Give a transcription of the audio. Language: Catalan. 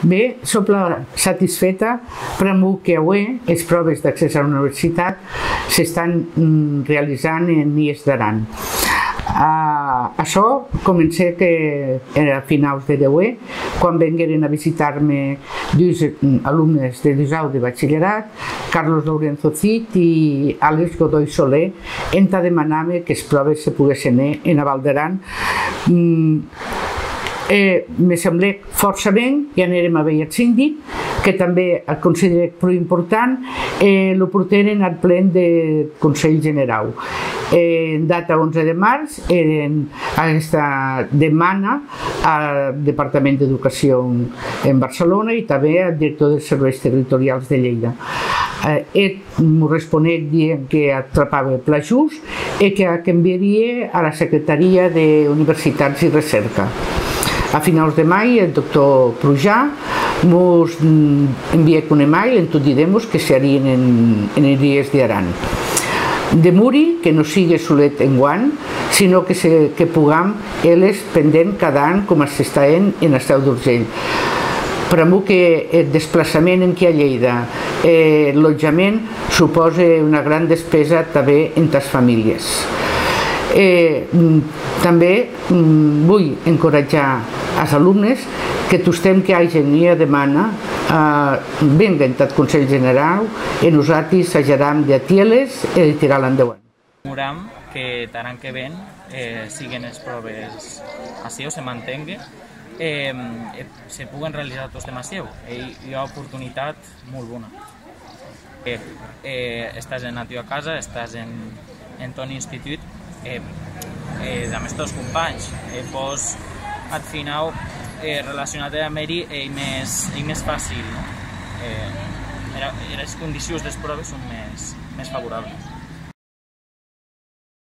Bé, soc satisfeta per que avui les proves d'accés a la universitat s'estan realitzant en IES d'Aran. Això comença a finals de deuè, quan vengueren a visitar-me dos alumnes de grau de batxillerat, Carlos Lorenzo Cid i Àlex Godoy Soler, en demanar-me que les proves se poguessin anar a Val d'Aran. Me sembla força bé, ja anirem a veure el síndic, que també el considera prou important, el portaren al ple del Consell General. En data 11 de març, aquesta demana al Departament d'Educació en Barcelona i també al director dels serveis territorials de Lleida. M'ho responec dient que atrapava el pla just i que enviaria a la Secretaria d'Universitats i Recerca. A finals de maig, el doctor Prujà ens envia un email en tot dient que serien en els IES d'Aran. Demuri que no sigui solet enguany, sinó que puguem elles pendent cada any com s'està en Esteu d'Urgell. Per a mi que el desplaçament aquí a Lleida, l'allotjament, suposa una gran despesa també entre les famílies. També vull encoratjar als alumnes que tostem que hagin i a demana venguen al Consell General i nosaltres ajaram de atiar-les i tirar l'endavant. Volem que l'any que ven siguen les proves així o se mantenguen, se puguen realitzar tots temes seu. Hi ha oportunitat molt bona. Estàs en la teva casa, estàs en ton institut, amb els teus companys, pots al final relacionar-te amb ells i més fàcil. Les condicions de les proves són més favorables.